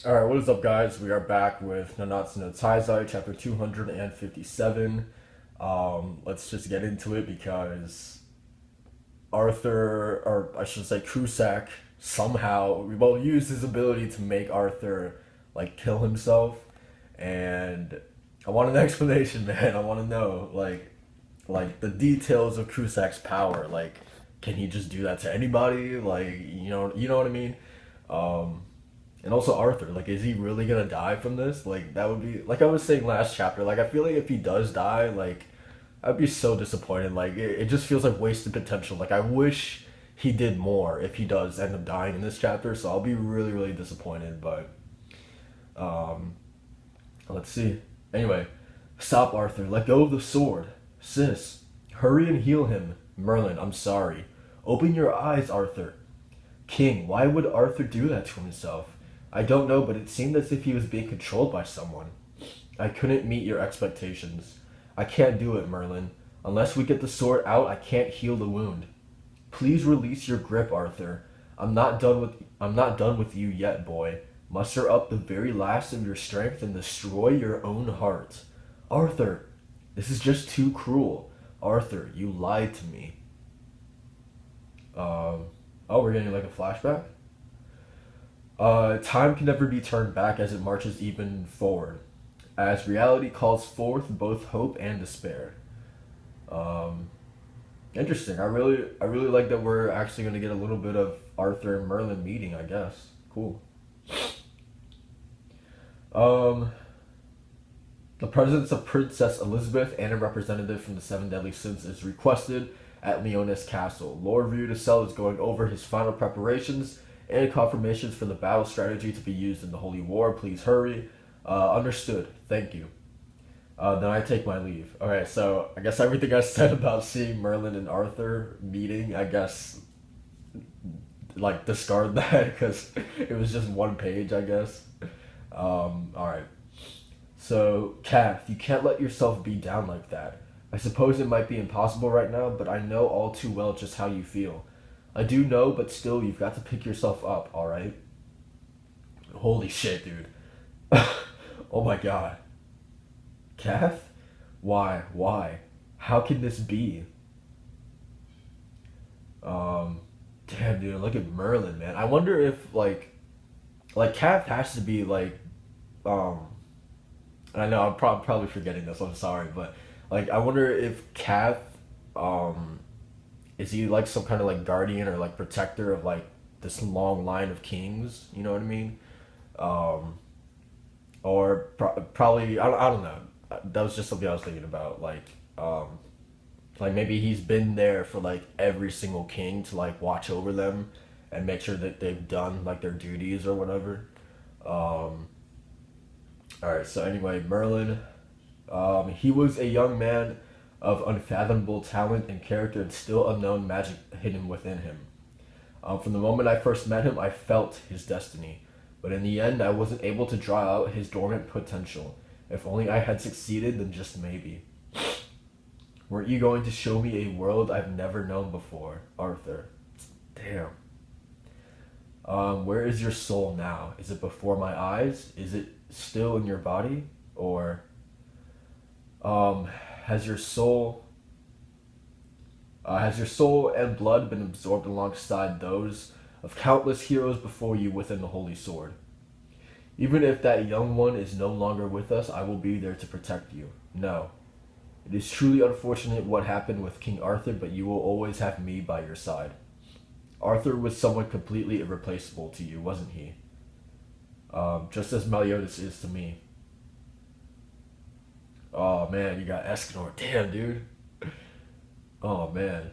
Alright, what is up, guys? We are back with Nanatsu no Taizai, chapter 257. Let's just get into it because Arthur, or I should say Cusack, somehow, well, used his ability to make Arthur, like, kill himself. And I want an explanation, man. I want to know, like the details of Cusack's power. Like, can he just do that to anybody? Like, you know what I mean? Um, and also Arthur, like, is he really gonna die from this? Like, that would be like I was saying last chapter. Like, I feel like if he does die, like, I'd be so disappointed. Like, it just feels like wasted potential. Like, I wish he did more if he does end up dying in this chapter. So I'll be really, really disappointed. But um, let's see. Anyway, stop, Arthur. Let go of the sword, sis. Hurry and heal him, Merlin. I'm sorry. Open your eyes, Arthur. King, why would Arthur do that to himself? I don't know, but it seemed as if he was being controlled by someone. I couldn't meet your expectations. I can't do it, Merlin. Unless we get the sword out, I can't heal the wound. Please release your grip, Arthur. I'm not done with you yet, boy. Muster up the very last of your strength and destroy your own heart. Arthur, this is just too cruel. Arthur, you lied to me. Oh, we're getting like a flashback? Time can never be turned back as it marches even forward, as reality calls forth both hope and despair. Um, Interesting. I really like that we're actually going to get a little bit of Arthur and Merlin meeting. I guess. Cool. Um, the presence of Princess Elizabeth and a representative from the Seven Deadly Sins is requested at Leonis Castle. Lord Ryudicel is going over his final preparations and confirmations for the battle strategy to be used in the Holy War. Please hurry. Understood. Thank you. Then I take my leave. Okay, so I guess everything I said about seeing Merlin and Arthur meeting, I guess, like, discard that because it was just one page, I guess. Alright. So, Kath, you can't let yourself be down like that. I suppose it might be impossible right now, but I know all too well just how you feel. I do know, but still, you've got to pick yourself up, alright? Holy shit, dude. Oh my god. Kath? Why? Why? How can this be? Um, Damn, dude, look at Merlin, man. I wonder if, like Kath has to be, like, um, I know I'm probably forgetting this, I'm sorry, but, like, I wonder if Kath, um, is he like some kind of like guardian or like protector of like this long line of kings? You know what I mean? Um, or probably I don't know. That was just something I was thinking about. Like maybe he's been there for like every single king to like watch over them and make sure that they've done like their duties or whatever. Um, all right. So anyway, Merlin. He was a young man of unfathomable talent and character and still unknown magic hidden within him. From the moment I first met him, I felt his destiny. But in the end, I wasn't able to draw out his dormant potential. If only I had succeeded, then just maybe. Weren't you going to show me a world I've never known before, Arthur? Damn. Where is your soul now? Is it before my eyes? Is it still in your body? Or um, has your soul has your soul and blood been absorbed alongside those of countless heroes before you within the Holy Sword? Even if that young one is no longer with us, I will be there to protect you. No. It is truly unfortunate what happened with King Arthur, but you will always have me by your side. Arthur was someone completely irreplaceable to you, wasn't he? Just as Meliodas is to me. Oh man, you got Escanor. Damn, dude. Oh man.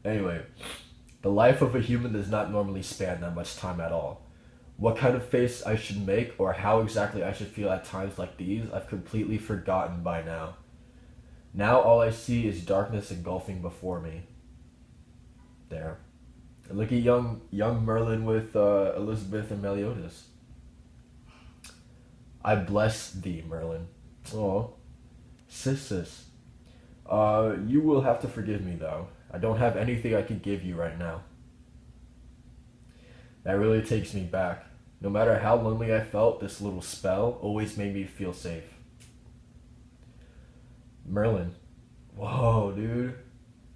Anyway, the life of a human does not normally span that much time at all. What kind of face I should make or how exactly I should feel at times like these, I've completely forgotten by now. Now all I see is darkness engulfing before me. There. And look at young Merlin with Elizabeth and Meliodas. I bless thee, Merlin. Oh, sis. You will have to forgive me though. I don't have anything I could give you right now. That really takes me back. No matter how lonely I felt, this little spell always made me feel safe. Merlin. Whoa, dude.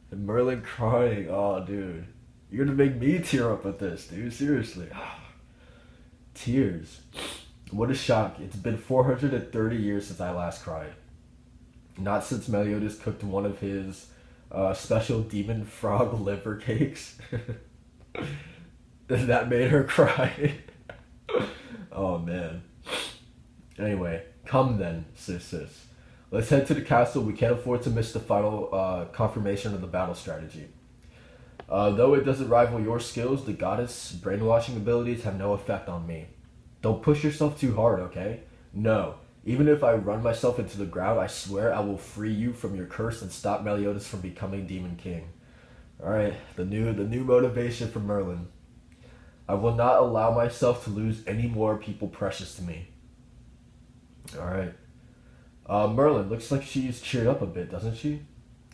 Merlin crying. Oh, dude. You're gonna make me tear up with this, dude. Seriously. Tears. What a shock. It's been 430 years since I last cried. Not since Meliodas cooked one of his special demon frog liver cakes. That made her cry. Oh, man. Anyway, come then, sis. Let's head to the castle. We can't afford to miss the final confirmation of the battle strategy. Though it doesn't rival your skills, the goddess' brainwashing abilities have no effect on me. Don't push yourself too hard, okay? No. Even if I run myself into the ground, I swear I will free you from your curse and stop Meliodas from becoming Demon King. Alright, the new motivation for Merlin. I will not allow myself to lose any more people precious to me. Alright. Merlin, looks like she's cheered up a bit, doesn't she?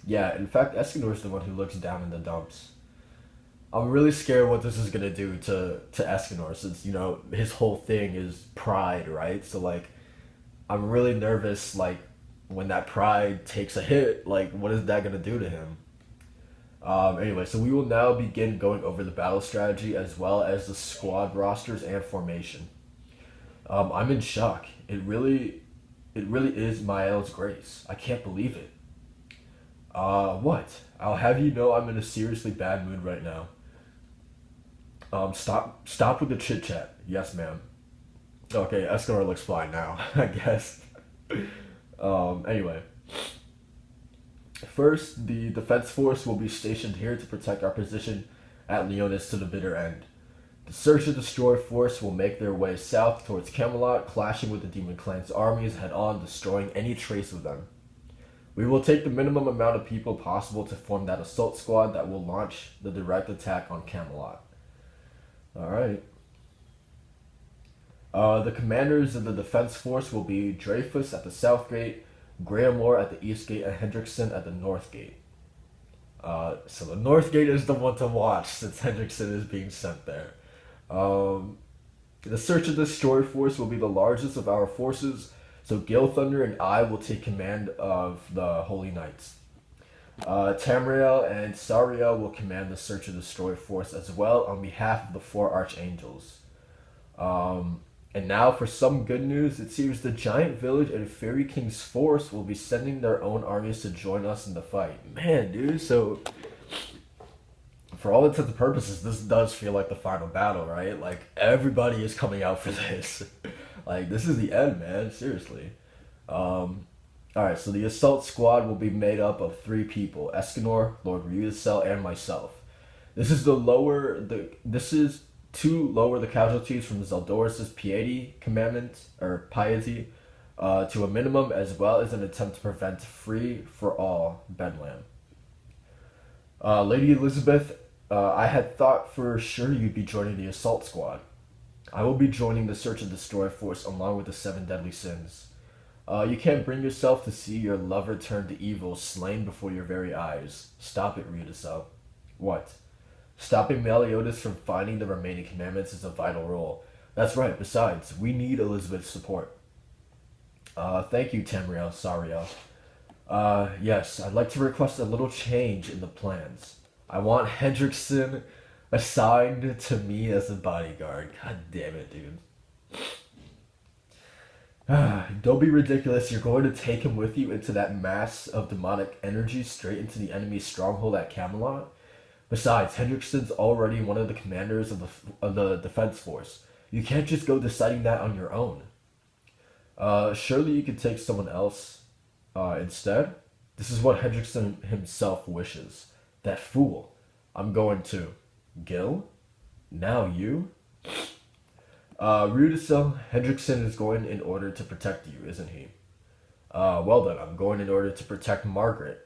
Yeah, in fact, Escanor's the one who looks down in the dumps. I'm really scared what this is gonna do to Escanor, since, you know, his whole thing is pride, right? So, like, I'm really nervous, like, when that pride takes a hit, like, what is that gonna do to him? Anyway, so we will now begin going over the battle strategy as well as the squad rosters and formation. I'm in shock. It really is Mael's grace. I can't believe it. What? I'll have you know I'm in a seriously bad mood right now. Stop with the chit chat. Yes, ma'am. Okay, Escanor looks fine now, I guess. Anyway. First, the defense force will be stationed here to protect our position at Leonis to the bitter end. The search and destroy force will make their way south towards Camelot, clashing with the Demon Clan's armies head on, destroying any trace of them. We will take the minimum amount of people possible to form that assault squad that will launch the direct attack on Camelot. Alright. The commanders of the defense force will be Dreyfus at the south gate, Grahamore at the east gate, and Hendrickson at the north gate. So the north gate is the one to watch since Hendrickson is being sent there. The search and destroy force will be the largest of our forces, so Gilthunder and I will take command of the Holy Knights. Tamriel and Sariel will command the search and destroy force as well on behalf of the four archangels. And now for some good news, it seems the giant village and Fairy King's force will be sending their own armies to join us in the fight. Man, dude, so for all intents and purposes, this does feel like the final battle, right? Like, everybody is coming out for this. Like, this is the end, man, seriously. Alright, so the assault squad will be made up of 3 people, Escanor, Lord Ryudicel, and myself. This is to lower the casualties from Zeldoris' piety to a minimum, as well as an attempt to prevent free-for-all Bedlam. Lady Elizabeth, I had thought for sure you'd be joining the assault squad. I will be joining the search and destroy force along with the 7 deadly sins. You can't bring yourself to see your lover turn to evil, slain before your very eyes. Stop it, Ryudicel. What? Stopping Meliodas from finding the remaining commandments is a vital role. That's right, besides, we need Elizabeth's support. Thank you, Tamriel, Sariel. Yes, I'd like to request a little change in the plans. I want Hendrickson assigned to me as a bodyguard. God damn it, dude. Don't be ridiculous. You're going to take him with you into that mass of demonic energy straight into the enemy's stronghold at Camelot? Besides, Hendrickson's already one of the commanders of the defense force. You can't just go deciding that on your own. Surely you could take someone else instead? This is what Hendrickson himself wishes. That fool. I'm going to. Gil? Now you? Ryudicel, Hendrickson is going in order to protect you, isn't he? Well then, I'm going in order to protect Margaret.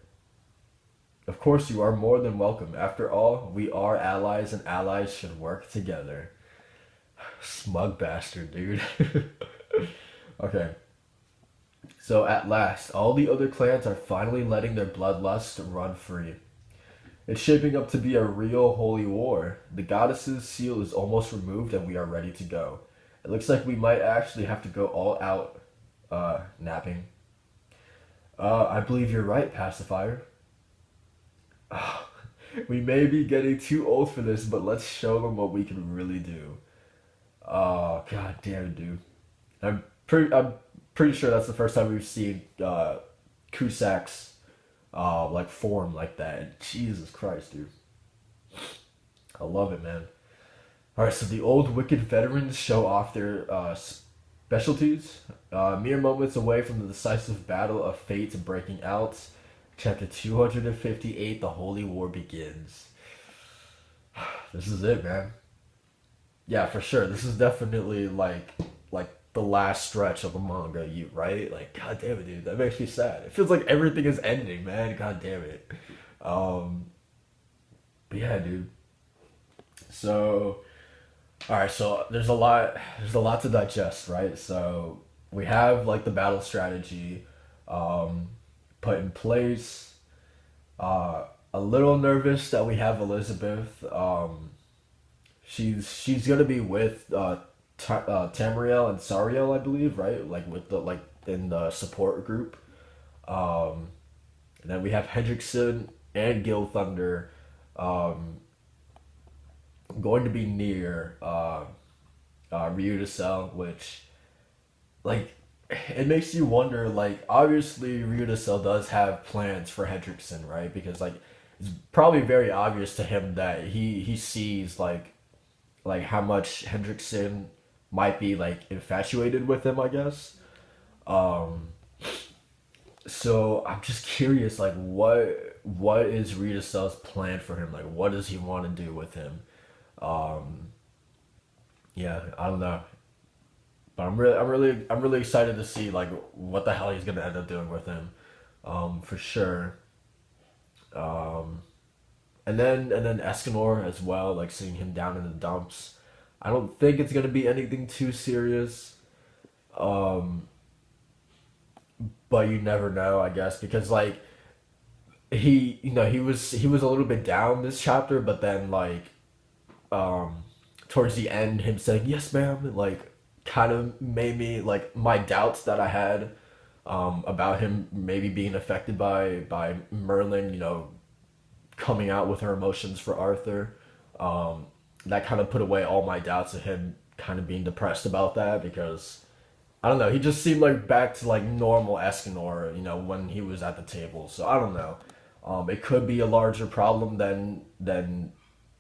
Of course, you are more than welcome. After all, we are allies, and allies should work together. Smug bastard, dude. Okay. So, at last, all the other clans are finally letting their bloodlust run free. It's shaping up to be a real holy war. The goddess's seal is almost removed, and we are ready to go. It looks like we might actually have to go all out napping. I believe you're right, pacifier. We may be getting too old for this, but let's show them what we can really do. Oh, god damn, dude. I'm pretty sure that's the first time we've seen Kusak's like form like that. And Jesus Christ, dude. I love it, man. Alright, so the old wicked veterans show off their specialties. Mere moments away from the decisive battle of fate breaking out. Chapter 258, the Holy War begins. This is it, man. Yeah, for sure. This is definitely like the last stretch of the manga, you right? Like, god damn it, dude. That makes me sad. It feels like everything is ending, man. God damn it. But yeah, dude. So, all right. So there's a lot. There's a lot to digest, right? So we have like the battle strategy put in place. A little nervous that we have Elizabeth. She's gonna be with Tamriel and Sariel, I believe, right? Like with the like in the support group. Um, and then we have Hendrickson and Gil Thunder um, going to be near Ryuta Cell, which like it makes you wonder. Like obviously Ryuta Cell does have plans for Hendrickson, right? Because like it's probably very obvious to him that he sees like how much Hendrickson might be like infatuated with him, I guess. Um, so I'm just curious, like what is Rita Cell's plan for him? Like what does he want to do with him? Um, yeah, I don't know, but I'm really excited to see like what the hell he's gonna end up doing with him, for sure. Um, and then Escanor as well, like seeing him down in the dumps. I don't think it's gonna be anything too serious. Um, but you never know, I guess, because like he was a little bit down this chapter, but then like um towards the end, him saying yes, ma'am, like kind of made me like my doubts that I had about him maybe being affected by Merlin, coming out with her emotions for Arthur. Um, that kind of put away all my doubts of him kind of being depressed about that because I don't know, he just seemed like back to like normal Escanor, when he was at the table. So I don't know. It could be a larger problem than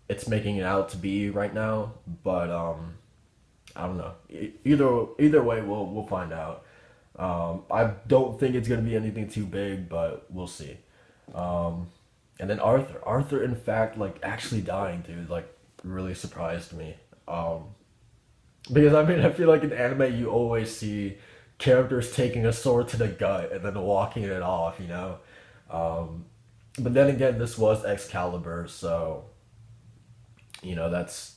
it's making it out to be right now, but I don't know. Either way, we'll find out. I don't think it's gonna be anything too big, but we'll see. Um, and then Arthur, in fact, like actually dying, dude, like really surprised me. Um, because I mean, I feel like in anime you always see characters taking a sword to the gut and then walking it off, you know. Um, but then again, this was Excalibur, so that's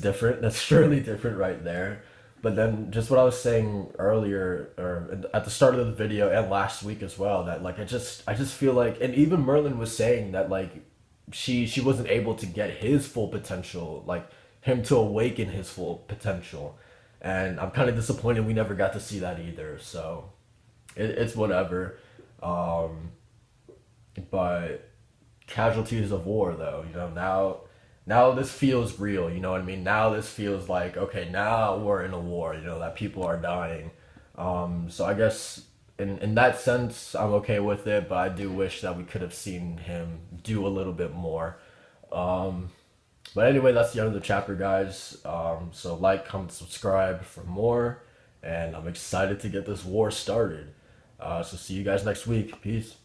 different. That's surely different right there. But then just what I was saying earlier or at the start of the video and last week as well, that like I just feel like, and even Merlin was saying that like she wasn't able to get his full potential, like him to awaken his full potential. And I'm kind of disappointed we never got to see that either. So it's whatever. Um, but casualties of war though, now this feels real, you know what I mean? Now this feels like, okay, now we're in a war, that people are dying. So I guess in that sense I'm okay with it, but I do wish that we could have seen him do a little bit more. um but anyway, that's the end of the chapter, guys. So like, comment, subscribe for more, and I'm excited to get this war started. So see you guys next week. Peace.